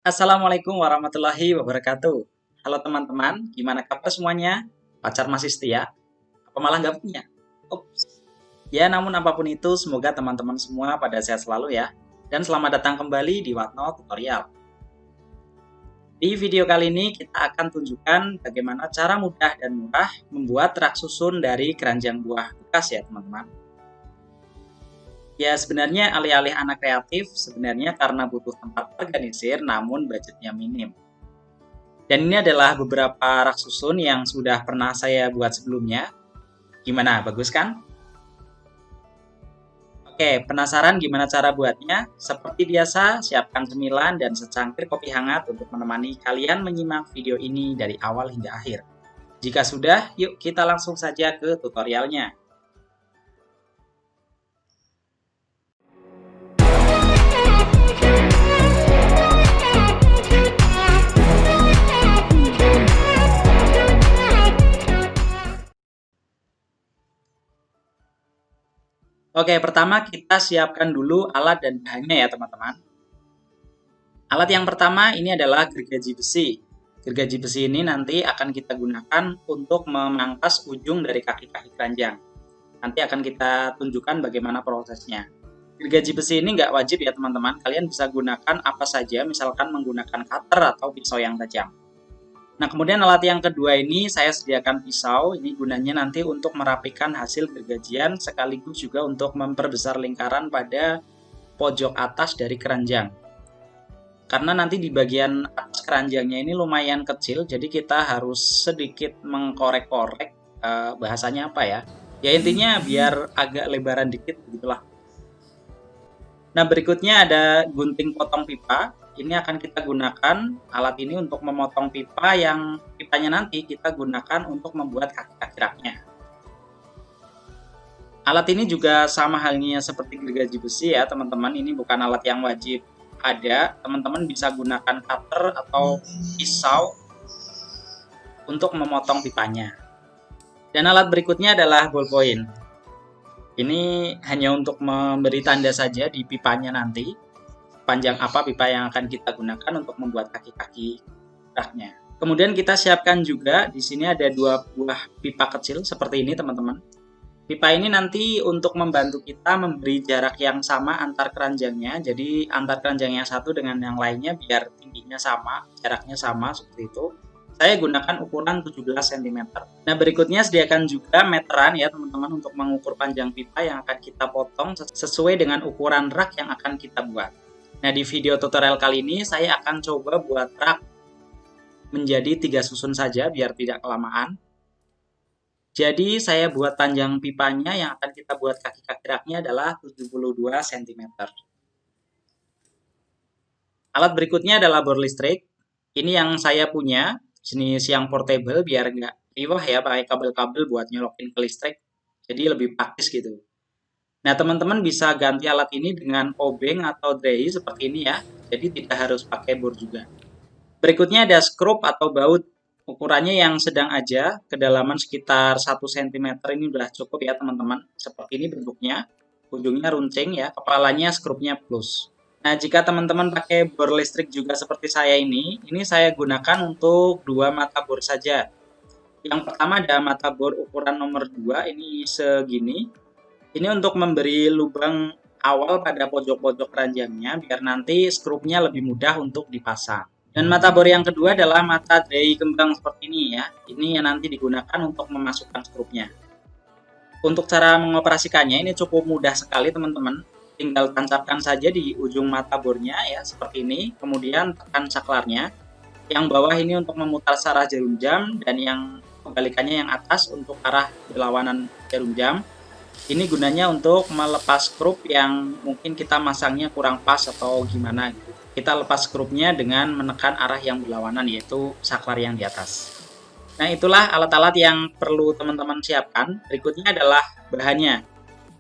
Assalamualaikum warahmatullahi wabarakatuh. Halo teman-teman, gimana kabar semuanya? Pacar masih setia? Apa malah nggak punya? Ups. Ya, namun apapun itu, semoga teman-teman semua pada sehat selalu ya. Dan selamat datang kembali di Watno Tutorial. Di video kali ini kita akan tunjukkan bagaimana cara mudah dan murah membuat rak susun dari keranjang buah bekas ya teman-teman. Ya, sebenarnya alih-alih anak kreatif, sebenarnya karena butuh tempat organisir namun budgetnya minim. Dan ini adalah beberapa rak susun yang sudah pernah saya buat sebelumnya. Gimana, bagus kan? Oke, penasaran gimana cara buatnya? Seperti biasa, siapkan cemilan dan secangkir kopi hangat untuk menemani kalian menyimak video ini dari awal hingga akhir. Jika sudah, yuk kita langsung saja ke tutorialnya. Oke, pertama kita siapkan dulu alat dan bahannya ya teman-teman. Alat yang pertama ini adalah gergaji besi. Gergaji besi ini nanti akan kita gunakan untuk memangkas ujung dari kaki-kaki keranjang. Nanti akan kita tunjukkan bagaimana prosesnya. Gergaji besi ini nggak wajib ya teman-teman. Kalian bisa gunakan apa saja, misalkan menggunakan cutter atau pisau yang tajam. Nah, kemudian alat yang kedua ini saya sediakan pisau. Ini gunanya nanti untuk merapikan hasil gergajian sekaligus juga untuk memperbesar lingkaran pada pojok atas dari keranjang. Karena nanti di bagian atas keranjangnya ini lumayan kecil, jadi kita harus sedikit mengkorek-korek, bahasanya apa ya? Ya intinya biar agak lebaran dikit begitulah. Nah, berikutnya ada gunting potong pipa. Ini akan kita gunakan alat ini untuk memotong pipa yang pipanya nanti kita gunakan untuk membuat kaki-kaki raknya. Alat ini juga sama halnya seperti gergaji besi ya teman-teman. Ini bukan alat yang wajib ada. Teman-teman bisa gunakan cutter atau pisau untuk memotong pipanya. Dan alat berikutnya adalah ballpoint. Ini hanya untuk memberi tanda saja di pipanya nanti, panjang apa pipa yang akan kita gunakan untuk membuat kaki-kaki raknya. Kemudian kita siapkan juga di sini ada dua buah pipa kecil seperti ini teman-teman. Pipa ini nanti untuk membantu kita memberi jarak yang sama antar keranjangnya. Jadi antar keranjang yang satu dengan yang lainnya biar tingginya sama, jaraknya sama seperti itu. Saya gunakan ukuran 17 cm. Nah, berikutnya sediakan juga meteran ya teman-teman untuk mengukur panjang pipa yang akan kita potong sesuai dengan ukuran rak yang akan kita buat. Nah, di video tutorial kali ini saya akan coba buat rak menjadi 3 susun saja biar tidak kelamaan. Jadi saya buat panjang pipanya yang akan kita buat kaki-kaki raknya adalah 72 cm. Alat berikutnya adalah bor listrik. Ini yang saya punya, jenis yang portable biar nggak riwah ya pakai kabel-kabel buat nyolokin ke listrik. Jadi lebih praktis gitu. Nah, teman-teman bisa ganti alat ini dengan obeng atau dray seperti ini ya. Jadi tidak harus pakai bor juga. Berikutnya ada skrup atau baut. Ukurannya yang sedang aja, kedalaman sekitar 1 cm ini udah cukup ya teman-teman. Seperti ini bentuknya, ujungnya runcing ya, kepalanya skrupnya plus. Nah, jika teman-teman pakai bor listrik juga seperti saya ini saya gunakan untuk 2 mata bor saja. Yang pertama ada mata bor ukuran nomor 2, ini segini. Ini untuk memberi lubang awal pada pojok-pojok keranjangnya, biar nanti skrupnya lebih mudah untuk dipasang. Dan mata bor yang kedua adalah mata dray kembang seperti ini ya. Ini yang nanti digunakan untuk memasukkan skrupnya. Untuk cara mengoperasikannya ini cukup mudah sekali teman-teman. Tinggal tancapkan saja di ujung mata bornya ya seperti ini. Kemudian tekan saklarnya. Yang bawah ini untuk memutar searah jarum jam dan yang kebalikannya yang atas untuk arah berlawanan jarum jam. Ini gunanya untuk melepas skrup yang mungkin kita masangnya kurang pas atau gimana gitu. Kita lepas skrupnya dengan menekan arah yang berlawanan yaitu saklar yang di atas. Nah, itulah alat-alat yang perlu teman-teman siapkan. Berikutnya adalah bahannya.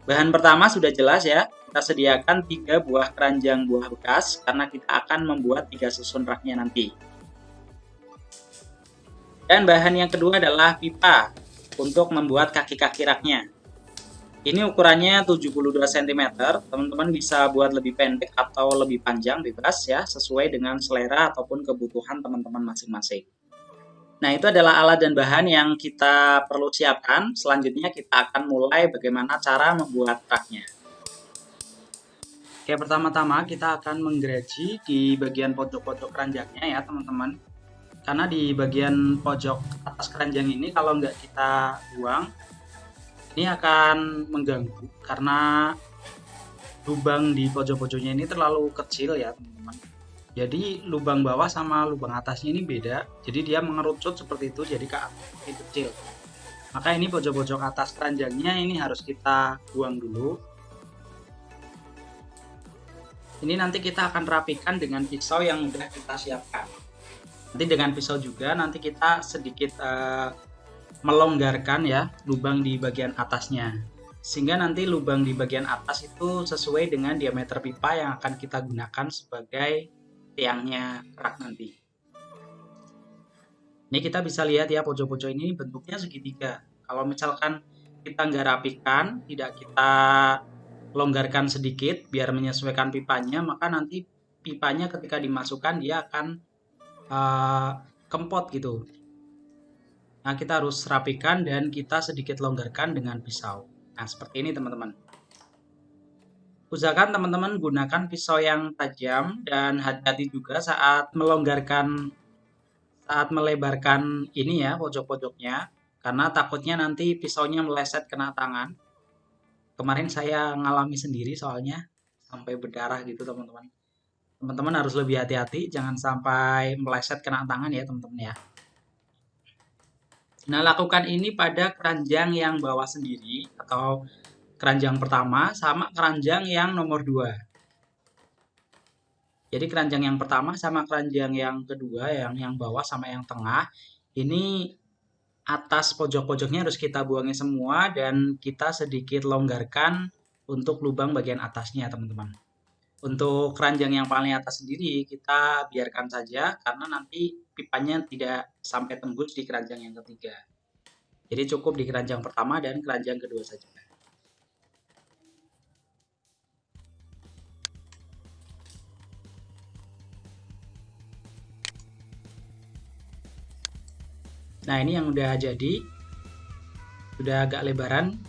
Bahan pertama sudah jelas ya. Kita sediakan 3 buah keranjang buah bekas karena kita akan membuat 3 susun raknya nanti. Dan bahan yang kedua adalah pipa untuk membuat kaki-kaki raknya. Ini ukurannya 72 cm, teman-teman bisa buat lebih pendek atau lebih panjang, bebas ya, sesuai dengan selera ataupun kebutuhan teman-teman masing-masing. Nah, itu adalah alat dan bahan yang kita perlu siapkan. Selanjutnya kita akan mulai bagaimana cara membuat raknya. Oke, pertama-tama kita akan menggeraji di bagian pojok-pojok keranjangnya ya, teman-teman. Karena di bagian pojok atas keranjang ini kalau nggak kita buang, ini akan mengganggu karena lubang di pojok-pojoknya ini terlalu kecil ya, teman-teman. Jadi lubang bawah sama lubang atasnya ini beda. Jadi dia mengerucut seperti itu, jadi makin kecil. Maka ini pojok-pojok atas keranjangnya ini harus kita buang dulu. Ini nanti kita akan rapikan dengan pisau yang sudah kita siapkan. Nanti dengan pisau juga nanti kita sedikit melonggarkan ya lubang di bagian atasnya. Sehingga nanti lubang di bagian atas itu sesuai dengan diameter pipa yang akan kita gunakan sebagai tiangnya rak nanti. Ini kita bisa lihat ya pojok-pojok ini bentuknya segitiga. Kalau misalkan kita nggak rapikan, tidak kita longgarkan sedikit biar menyesuaikan pipanya, maka nanti pipanya ketika dimasukkan dia akan kempot gitu. Nah, kita harus rapikan dan kita sedikit longgarkan dengan pisau. Nah, seperti ini teman-teman. Usahakan teman-teman gunakan pisau yang tajam dan hati-hati juga saat melebarkan ini ya pojok-pojoknya. Karena takutnya nanti pisaunya meleset kena tangan. Kemarin saya ngalami sendiri soalnya sampai berdarah gitu teman-teman. Teman-teman harus lebih hati-hati, jangan sampai meleset kena tangan ya teman-teman ya. Nah, lakukan ini pada keranjang yang bawah sendiri atau keranjang pertama sama keranjang yang nomor 2. Jadi keranjang yang pertama sama keranjang yang kedua, yang bawah sama yang tengah, ini atas pojok-pojoknya harus kita buangin semua dan kita sedikit longgarkan untuk lubang bagian atasnya, teman-teman. Untuk keranjang yang paling atas sendiri kita biarkan saja karena nanti pipanya tidak sampai tembus di keranjang yang ketiga. Jadi cukup di keranjang pertama dan keranjang kedua saja. Nah, ini yang udah jadi. Sudah agak lebaran.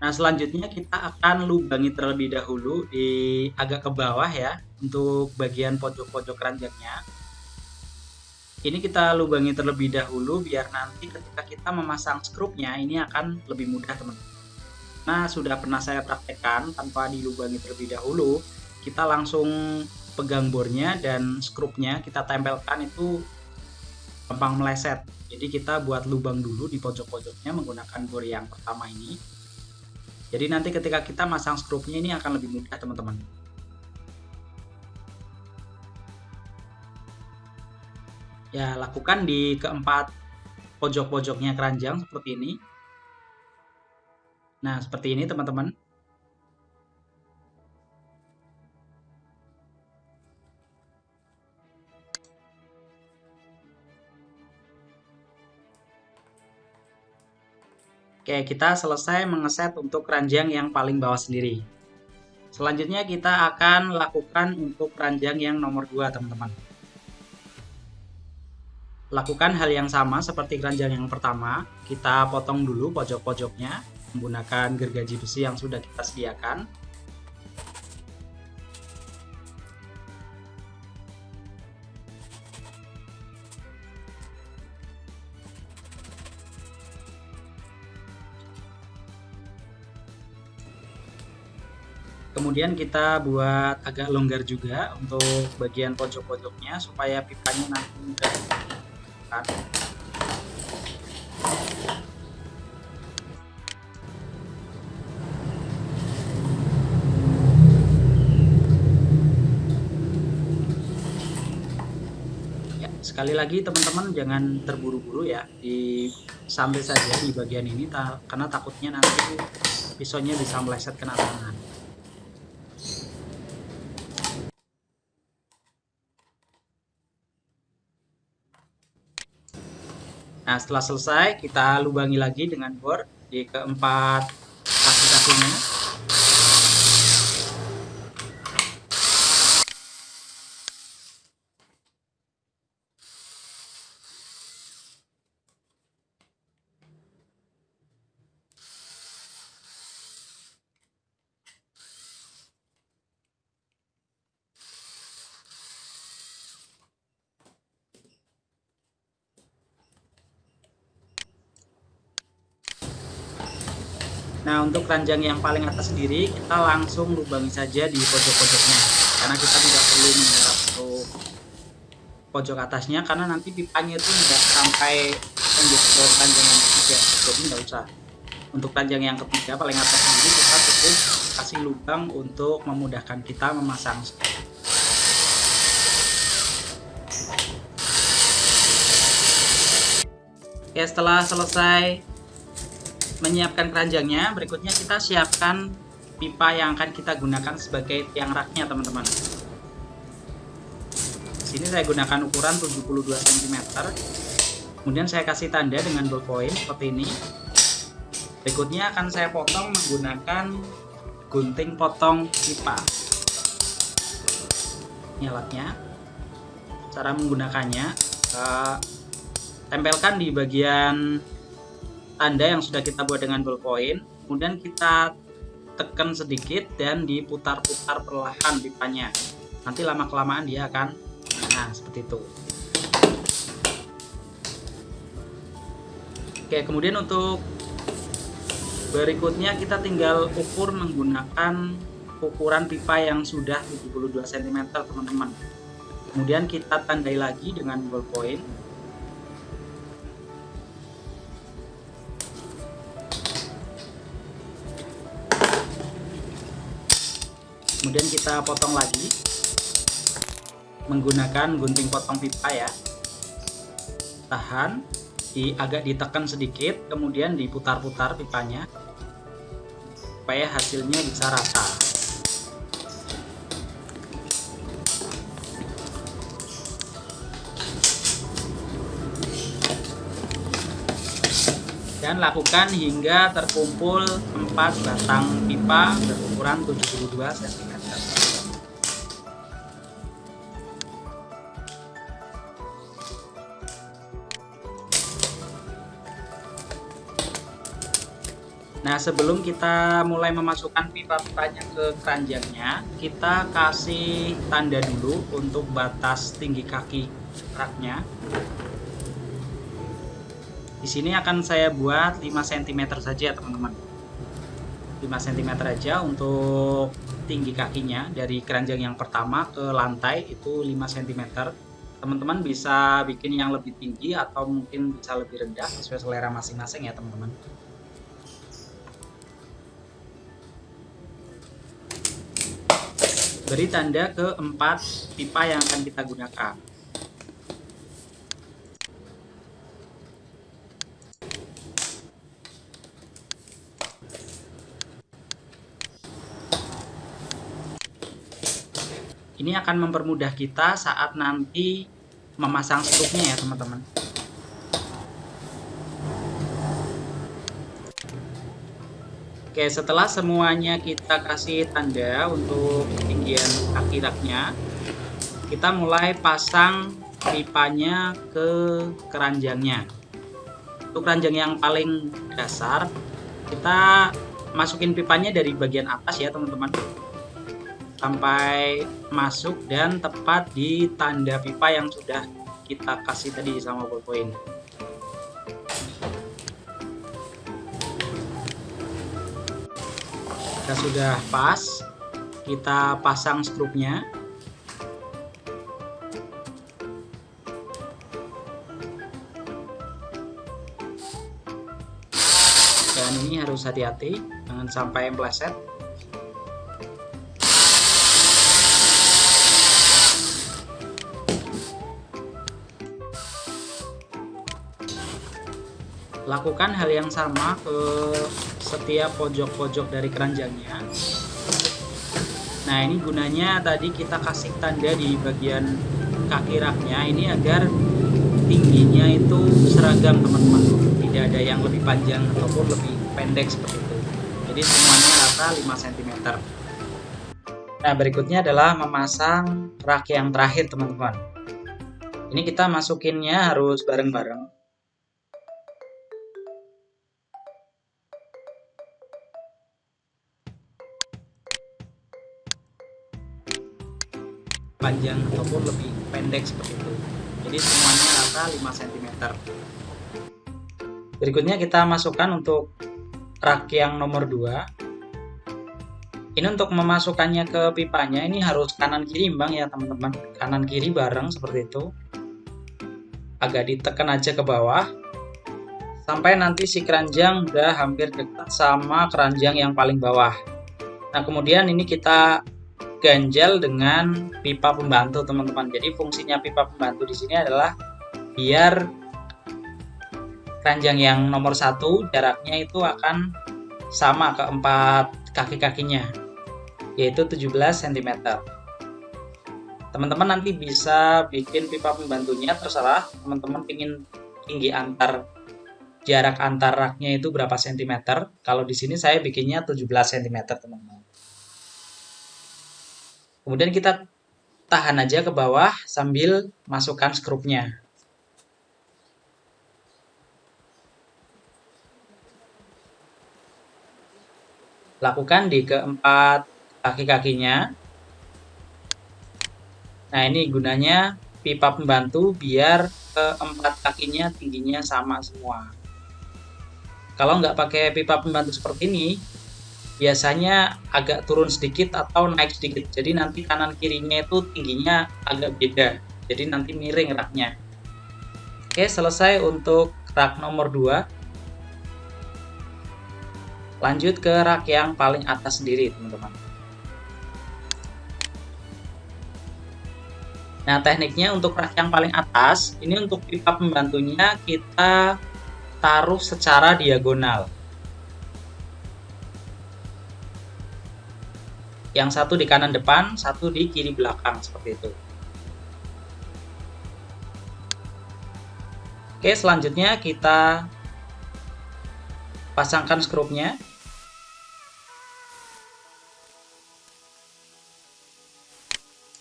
Nah, selanjutnya kita akan lubangi terlebih dahulu di agak ke bawah ya untuk bagian pojok-pojok keranjangnya. Ini kita lubangi terlebih dahulu biar nanti ketika kita memasang skrupnya ini akan lebih mudah, teman-teman. Nah, sudah pernah saya praktekkan tanpa dilubangi terlebih dahulu. Kita langsung pegang bornya dan skrupnya kita tempelkan itu gampang meleset. Jadi kita buat lubang dulu di pojok-pojoknya menggunakan bor yang pertama ini. Jadi nanti ketika kita masang skrupnya ini akan lebih mudah, teman-teman. Ya, lakukan di keempat pojok-pojoknya keranjang seperti ini. Nah, seperti ini teman-teman. Oke, kita selesai mengeset untuk keranjang yang paling bawah sendiri. Selanjutnya kita akan lakukan untuk keranjang yang nomor 2, teman-teman. Lakukan hal yang sama seperti keranjang yang pertama. Kita potong dulu pojok-pojoknya menggunakan gergaji besi yang sudah kita sediakan. Kemudian kita buat agak longgar juga untuk bagian pojok-pojoknya supaya pipanya nanti mudah ditekan. Ya, sekali lagi teman-teman jangan terburu-buru ya, di santai saja di bagian ini karena takutnya nanti pisaunya bisa meleset kena tangan. Nah, setelah selesai, kita lubangi lagi dengan bor di keempat kaki-kakinya. Nah, untuk keranjang yang paling atas sendiri, kita langsung lubangi saja di pojok-pojoknya. Karena kita tidak perlu menggarap untuk pojok atasnya, karena nanti pipanya itu tidak sampai tembus ke keranjang yang ketiga. Jadi nggak usah. Untuk keranjang yang ketiga, paling atas sendiri, kita cukup kasih lubang untuk memudahkan kita memasang. Oke, setelah selesai menyiapkan keranjangnya, berikutnya kita siapkan pipa yang akan kita gunakan sebagai tiang raknya, teman-teman. Di sini saya gunakan ukuran 72 cm. Kemudian saya kasih tanda dengan ballpoint seperti ini. Berikutnya akan saya potong menggunakan gunting potong pipa. Ini alatnya. Cara menggunakannya, tempelkan di bagian tanda yang sudah kita buat dengan ballpoint, kemudian kita tekan sedikit dan diputar-putar perlahan pipanya. Nanti lama-kelamaan dia akan, nah seperti itu. Oke, kemudian untuk berikutnya kita tinggal ukur menggunakan ukuran pipa yang sudah 72 cm, teman-teman. Kemudian kita tandai lagi dengan ballpoint. Kemudian kita potong lagi menggunakan gunting potong pipa ya. Tahan, agak ditekan sedikit, kemudian diputar-putar pipanya supaya hasilnya bisa rata. Dan lakukan hingga terkumpul 4 batang pipa berukuran 72 cm. Nah, sebelum kita mulai memasukkan pipa-pipanya ke keranjangnya, kita kasih tanda dulu untuk batas tinggi kaki raknya. Di sini akan saya buat 5 cm saja, teman-teman. 5 cm aja untuk tinggi kakinya, dari keranjang yang pertama ke lantai itu 5 cm. Teman-teman bisa bikin yang lebih tinggi atau mungkin bisa lebih rendah sesuai selera masing-masing ya, teman-teman. Beri tanda ke 4 pipa yang akan kita gunakan. Ini akan mempermudah kita saat nanti memasang struknya ya, teman-teman. Oke, setelah semuanya kita kasih tanda untuk ketinggian kaki raknya, kita mulai pasang pipanya ke keranjangnya. Untuk keranjang yang paling dasar, kita masukin pipanya dari bagian atas ya, teman-teman, sampai masuk dan tepat di tanda pipa yang sudah kita kasih tadi sama ballpoint. Kita sudah pas, kita pasang struknya. Dan ini harus hati-hati, jangan sampai meleset. Lakukan hal yang sama ke setiap pojok-pojok dari keranjangnya. Nah, ini gunanya tadi kita kasih tanda di bagian kaki raknya ini agar tingginya itu seragam teman-teman, tidak ada yang lebih panjang ataupun lebih pendek seperti itu, jadi semuanya rata 5 cm. Nah, berikutnya adalah memasang rak yang terakhir teman-teman. Ini kita masukinnya harus bareng-bareng. Panjang ataupun lebih pendek seperti itu, jadi semuanya rata 5 cm. Berikutnya kita masukkan untuk rak yang nomor 2. Ini untuk memasukkannya ke pipanya ini harus kanan kiri imbang ya teman-teman, kanan kiri bareng seperti itu. Agak ditekan aja ke bawah sampai nanti si keranjang udah hampir dekat sama keranjang yang paling bawah. Nah, kemudian ini kita ganjal dengan pipa pembantu teman-teman. Jadi fungsinya pipa pembantu di sini adalah biar keranjang yang nomor 1 jaraknya itu akan sama ke 4 kaki-kakinya, yaitu 17 cm. Teman-teman nanti bisa bikin pipa pembantunya, terserah teman-teman ingin tinggi jarak antar raknya itu berapa cm. Kalau di sini saya bikinnya 17 cm teman-teman. Kemudian kita tahan aja ke bawah sambil masukkan skrupnya. Lakukan di keempat kaki-kakinya. Nah, ini gunanya pipa pembantu biar keempat kakinya tingginya sama semua. Kalau nggak pakai pipa pembantu seperti ini, biasanya agak turun sedikit atau naik sedikit. Jadi nanti kanan kirinya itu tingginya agak beda. Jadi nanti miring raknya. Oke, selesai untuk rak nomor 2. Lanjut ke rak yang paling atas sendiri, teman-teman. Nah, tekniknya untuk rak yang paling atas, ini untuk pipa pembantunya kita taruh secara diagonal. Yang satu di kanan depan, satu di kiri belakang, seperti itu. Oke, selanjutnya kita pasangkan skrupnya.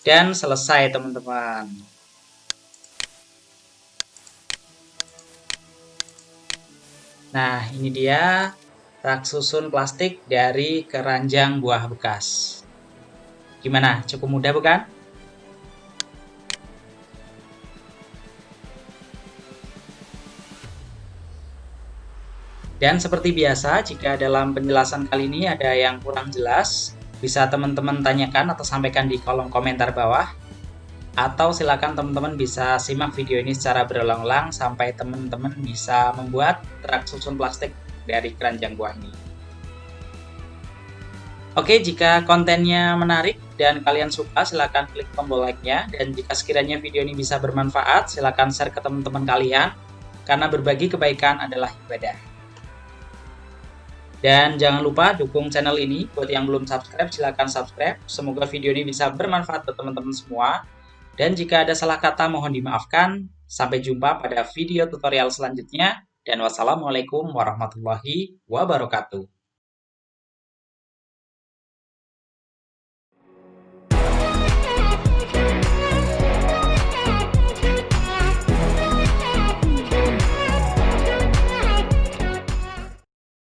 Dan selesai teman-teman. Nah, ini dia rak susun plastik dari keranjang buah bekas. Gimana? Cukup mudah bukan? Dan seperti biasa, jika dalam penjelasan kali ini ada yang kurang jelas, bisa teman-teman tanyakan atau sampaikan di kolom komentar bawah. Atau silakan teman-teman bisa simak video ini secara berulang-ulang sampai teman-teman bisa membuat rak susun plastik dari keranjang buah ini. Oke, jika kontennya menarik dan kalian suka, silakan klik tombol like-nya. Dan jika sekiranya video ini bisa bermanfaat, silakan share ke teman-teman kalian, karena berbagi kebaikan adalah ibadah. Dan jangan lupa dukung channel ini. Buat yang belum subscribe, silakan subscribe. Semoga video ini bisa bermanfaat buat teman-teman semua. Dan jika ada salah kata, mohon dimaafkan. Sampai jumpa pada video tutorial selanjutnya. Dan wassalamualaikum warahmatullahi wabarakatuh.